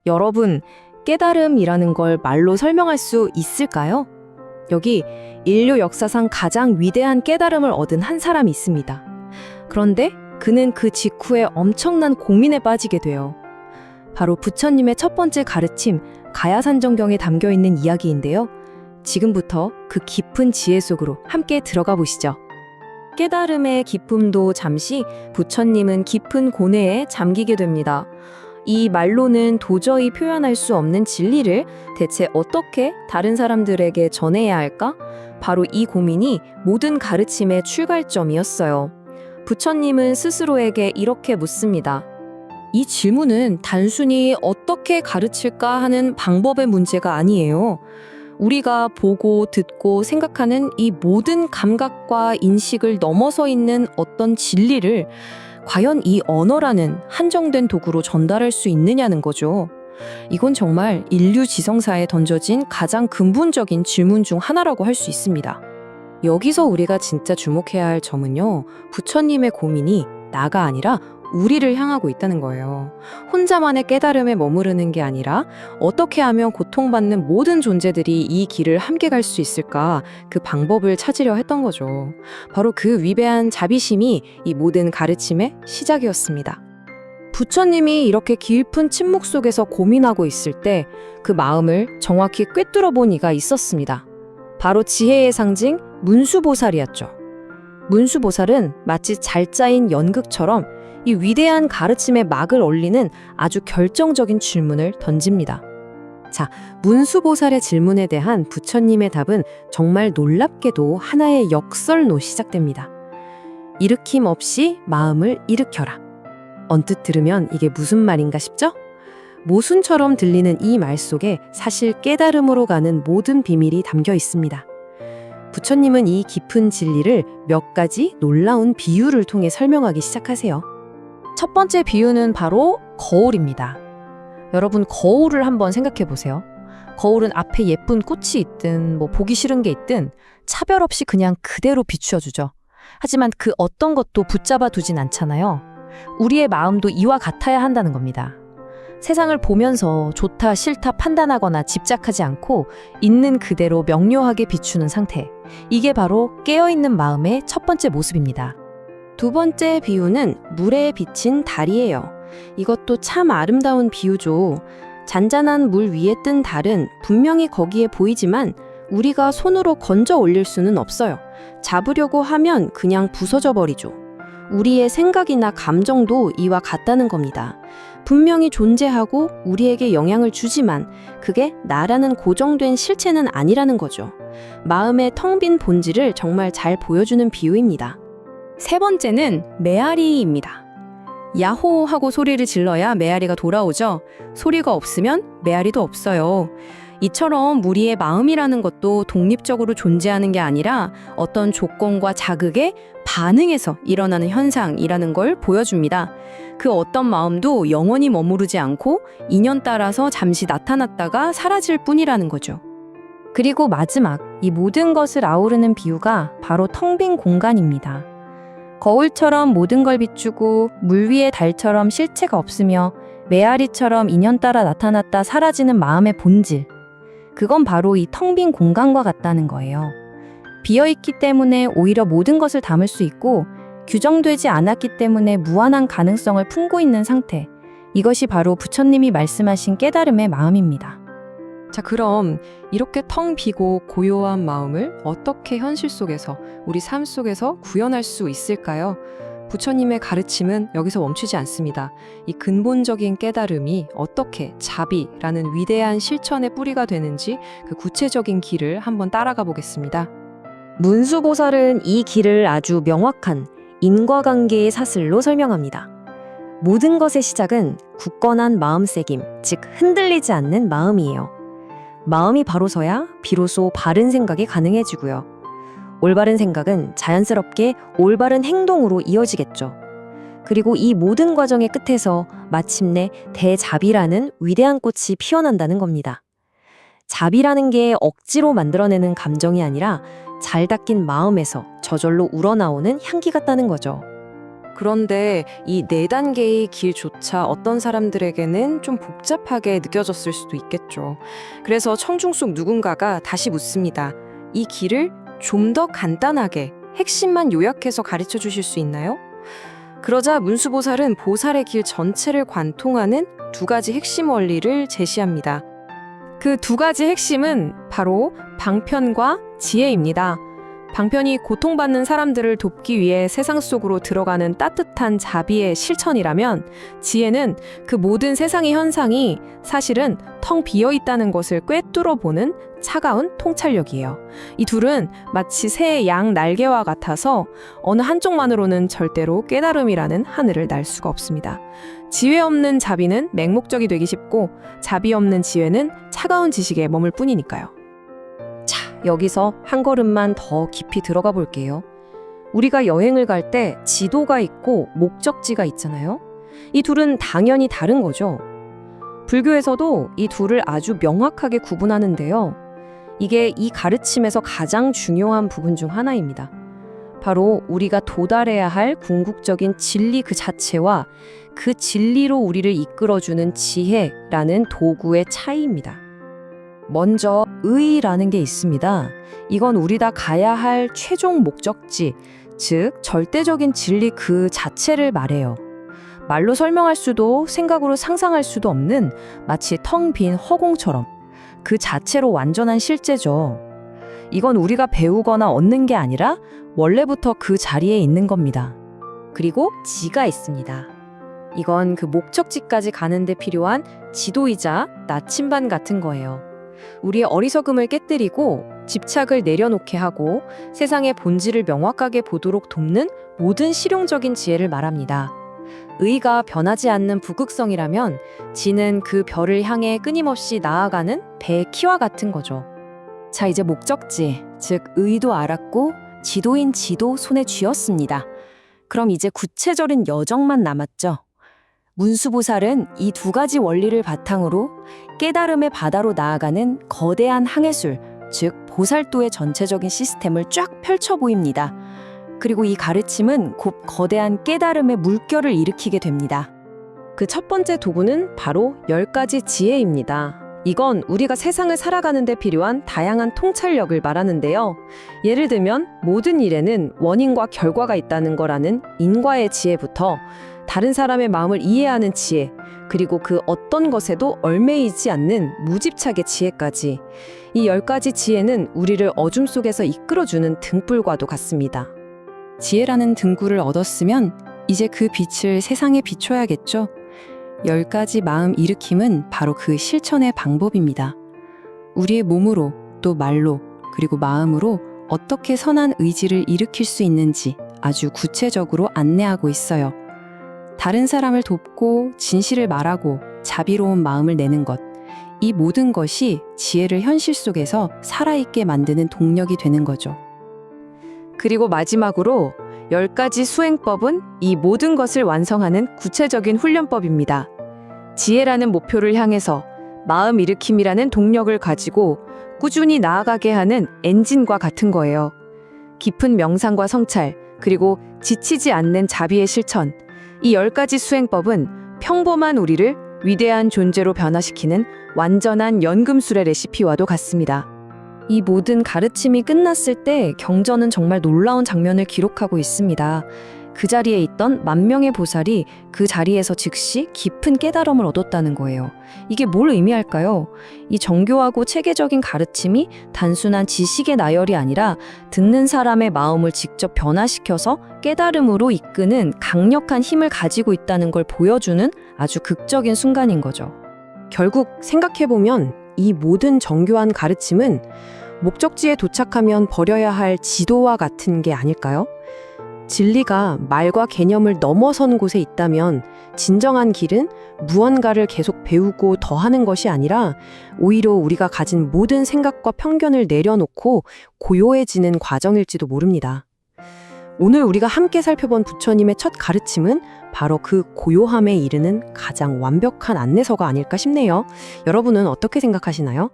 여러분, 깨달음이라는 걸 말로 설명할 수 있을까요? 여기 인류 역사상 가장 위대한 깨달음을 얻은 한 사람이 있습니다. 그런데 그는 그 직후에 엄청난 고민에 빠지게 돼요. 바로 부처님의 첫 번째 가르침, 가야산정경에 담겨 있는 이야기인데요. 지금부터 그 깊은 지혜 속으로 함께 들어가 보시죠. 깨달음의 기쁨도 잠시 부처님은 깊은 고뇌에 잠기게 됩니다. 이 말로는 도저히 표현할 수 없는 진리를 대체 어떻게 다른 사람들에게 전해야 할까? 바로 이 고민이 모든 가르침의 출발점이었어요. 부처님은 스스로에게 이렇게 묻습니다. 이 질문은 단순히 어떻게 가르칠까 하는 방법의 문제가 아니에요. 우리가 보고 듣고 생각하는 이 모든 감각과 인식을 넘어서 있는 어떤 진리를 과연 이 언어라는 한정된 도구로 전달할 수 있느냐는 거죠. 이건 정말 인류 지성사에 던져진 가장 근본적인 질문 중 하나라고 할 수 있습니다. 여기서 우리가 진짜 주목해야 할 점은요, 부처님의 고민이 나가 아니라 우리를 향하고 있다는 거예요. 혼자만의 깨달음에 머무르는 게 아니라 어떻게 하면 고통받는 모든 존재들이 이 길을 함께 갈 수 있을까, 그 방법을 찾으려 했던 거죠. 바로 그 위대한 자비심이 이 모든 가르침의 시작이었습니다. 부처님이 이렇게 깊은 침묵 속에서 고민하고 있을 때 그 마음을 정확히 꿰뚫어 본 이가 있었습니다. 바로 지혜의 상징 문수보살이었죠. 문수보살은 마치 잘 짜인 연극처럼 이 위대한 가르침의 막을 올리는 아주 결정적인 질문을 던집니다. 자, 문수보살의 질문에 대한 부처님의 답은 정말 놀랍게도 하나의 역설로 시작됩니다. 일으킴 없이 마음을 일으켜라. 언뜻 들으면 이게 무슨 말인가 싶죠? 모순처럼 들리는 이 말 속에 사실 깨달음으로 가는 모든 비밀이 담겨 있습니다. 부처님은 이 깊은 진리를 몇 가지 놀라운 비유를 통해 설명하기 시작하세요. 첫 번째 비유는 바로 거울입니다. 여러분, 거울을 한번 생각해 보세요. 거울은 앞에 예쁜 꽃이 있든 보기 싫은 게 있든 차별 없이 그냥 그대로 비추어주죠. 하지만 그 어떤 것도 붙잡아 두진 않잖아요. 우리의 마음도 이와 같아야 한다는 겁니다. 세상을 보면서 좋다 싫다 판단하거나 집착하지 않고 있는 그대로 명료하게 비추는 상태. 이게 바로 깨어있는 마음의 첫 번째 모습입니다. 두 번째 비유는 물에 비친 달이에요. 이것도 참 아름다운 비유죠. 잔잔한 물 위에 뜬 달은 분명히 거기에 보이지만 우리가 손으로 건져 올릴 수는 없어요. 잡으려고 하면 그냥 부서져 버리죠. 우리의 생각이나 감정도 이와 같다는 겁니다. 분명히 존재하고 우리에게 영향을 주지만 그게 나라는 고정된 실체는 아니라는 거죠. 마음의 텅 빈 본질을 정말 잘 보여주는 비유입니다. 세 번째는 메아리입니다. 야호 하고 소리를 질러야 메아리가 돌아오죠. 소리가 없으면 메아리도 없어요. 이처럼 우리의 마음이라는 것도 독립적으로 존재하는 게 아니라 어떤 조건과 자극에 반응해서 일어나는 현상이라는 걸 보여줍니다. 그 어떤 마음도 영원히 머무르지 않고 인연 따라서 잠시 나타났다가 사라질 뿐이라는 거죠. 그리고 마지막, 이 모든 것을 아우르는 비유가 바로 텅 빈 공간입니다. 거울처럼 모든 걸 비추고 물 위의 달처럼 실체가 없으며 메아리처럼 인연 따라 나타났다 사라지는 마음의 본질. 그건 바로 이 텅 빈 공간과 같다는 거예요. 비어있기 때문에 오히려 모든 것을 담을 수 있고 규정되지 않았기 때문에 무한한 가능성을 품고 있는 상태. 이것이 바로 부처님이 말씀하신 깨달음의 마음입니다. 자, 그럼 이렇게 텅 비고 고요한 마음을 어떻게 현실 속에서, 우리 삶 속에서 구현할 수 있을까요? 부처님의 가르침은 여기서 멈추지 않습니다. 이 근본적인 깨달음이 어떻게 자비라는 위대한 실천의 뿌리가 되는지 그 구체적인 길을 한번 따라가 보겠습니다. 문수보살은 이 길을 아주 명확한 인과관계의 사슬로 설명합니다. 모든 것의 시작은 굳건한 마음새김, 즉 흔들리지 않는 마음이에요. 마음이 바로 서야 비로소 바른 생각이 가능해지고요. 올바른 생각은 자연스럽게 올바른 행동으로 이어지겠죠. 그리고 이 모든 과정의 끝에서 마침내 대자비라는 위대한 꽃이 피어난다는 겁니다. 자비라는 게 억지로 만들어내는 감정이 아니라 잘 닦인 마음에서 저절로 우러나오는 향기 같다는 거죠. 그런데 이 네 단계의 길조차 어떤 사람들에게는 좀 복잡하게 느껴졌을 수도 있겠죠. 그래서 청중 속 누군가가 다시 묻습니다. 이 길을 좀 더 간단하게 핵심만 요약해서 가르쳐 주실 수 있나요? 그러자 문수보살은 보살의 길 전체를 관통하는 두 가지 핵심 원리를 제시합니다. 그 두 가지 핵심은 바로 방편과 지혜입니다. 방편이 고통받는 사람들을 돕기 위해 세상 속으로 들어가는 따뜻한 자비의 실천이라면, 지혜는 그 모든 세상의 현상이 사실은 텅 비어 있다는 것을 꿰뚫어 보는 차가운 통찰력이에요. 이 둘은 마치 새의 양 날개와 같아서 어느 한쪽만으로는 절대로 깨달음이라는 하늘을 날 수가 없습니다. 지혜 없는 자비는 맹목적이 되기 쉽고, 자비 없는 지혜는 차가운 지식에 머물 뿐이니까요. 여기서 한 걸음만 더 깊이 들어가 볼게요. 우리가 여행을 갈 때 지도가 있고 목적지가 있잖아요. 이 둘은 당연히 다른 거죠. 불교에서도 이 둘을 아주 명확하게 구분하는데요. 이게 이 가르침에서 가장 중요한 부분 중 하나입니다. 바로 우리가 도달해야 할 궁극적인 진리 그 자체와 그 진리로 우리를 이끌어주는 지혜라는 도구의 차이입니다. 먼저 의라는 게 있습니다. 이건 우리 다 가야 할 최종 목적지, 즉 절대적인 진리 그 자체를 말해요. 말로 설명할 수도 생각으로 상상할 수도 없는 마치 텅 빈 허공처럼 그 자체로 완전한 실제죠. 이건 우리가 배우거나 얻는 게 아니라 원래부터 그 자리에 있는 겁니다. 그리고 지가 있습니다. 이건 그 목적지까지 가는데 필요한 지도이자 나침반 같은 거예요. 우리의 어리석음을 깨뜨리고 집착을 내려놓게 하고 세상의 본질을 명확하게 보도록 돕는 모든 실용적인 지혜를 말합니다. 의가 변하지 않는 북극성이라면 지는 그 별을 향해 끊임없이 나아가는 배의 키와 같은 거죠. 자, 이제 목적지, 즉 의도 알았고 지도인 지도 손에 쥐었습니다. 그럼 이제 구체적인 여정만 남았죠. 문수보살은 이 두 가지 원리를 바탕으로 깨달음의 바다로 나아가는 거대한 항해술, 즉 보살도의 전체적인 시스템을 쫙 펼쳐 보입니다. 그리고 이 가르침은 곧 거대한 깨달음의 물결을 일으키게 됩니다. 그 첫 번째 도구는 바로 10가지 지혜입니다. 이건 우리가 세상을 살아가는 데 필요한 다양한 통찰력을 말하는데요. 예를 들면 모든 일에는 원인과 결과가 있다는 거라는 인과의 지혜부터 다른 사람의 마음을 이해하는 지혜, 그리고 그 어떤 것에도 얽매이지 않는 무집착의 지혜까지, 이 10가지 지혜는 우리를 어둠 속에서 이끌어주는 등불과도 같습니다. 지혜라는 등굴을 얻었으면 이제 그 빛을 세상에 비춰야겠죠. 10가지 마음 일으킴은 바로 그 실천의 방법입니다. 우리의 몸으로, 또 말로, 그리고 마음으로 어떻게 선한 의지를 일으킬 수 있는지 아주 구체적으로 안내하고 있어요. 다른 사람을 돕고 진실을 말하고 자비로운 마음을 내는 것, 이 모든 것이 지혜를 현실 속에서 살아있게 만드는 동력이 되는 거죠. 그리고 마지막으로 10가지 수행법은 이 모든 것을 완성하는 구체적인 훈련법입니다. 지혜라는 목표를 향해서 마음 일으킴이라는 동력을 가지고 꾸준히 나아가게 하는 엔진과 같은 거예요. 깊은 명상과 성찰, 그리고 지치지 않는 자비의 실천, 이 10가지 수행법은 평범한 우리를 위대한 존재로 변화시키는 완전한 연금술의 레시피와도 같습니다. 이 모든 가르침이 끝났을 때 경전은 정말 놀라운 장면을 기록하고 있습니다. 그 자리에 있던 10,000명의 보살이 그 자리에서 즉시 깊은 깨달음을 얻었다는 거예요. 이게 뭘 의미할까요? 이 정교하고 체계적인 가르침이 단순한 지식의 나열이 아니라 듣는 사람의 마음을 직접 변화시켜서 깨달음으로 이끄는 강력한 힘을 가지고 있다는 걸 보여주는 아주 극적인 순간인 거죠. 결국 생각해보면 이 모든 정교한 가르침은 목적지에 도착하면 버려야 할 지도와 같은 게 아닐까요? 진리가 말과 개념을 넘어선 곳에 있다면 진정한 길은 무언가를 계속 배우고 더하는 것이 아니라 오히려 우리가 가진 모든 생각과 편견을 내려놓고 고요해지는 과정일지도 모릅니다. 오늘 우리가 함께 살펴본 부처님의 첫 가르침은 바로 그 고요함에 이르는 가장 완벽한 안내서가 아닐까 싶네요. 여러분은 어떻게 생각하시나요?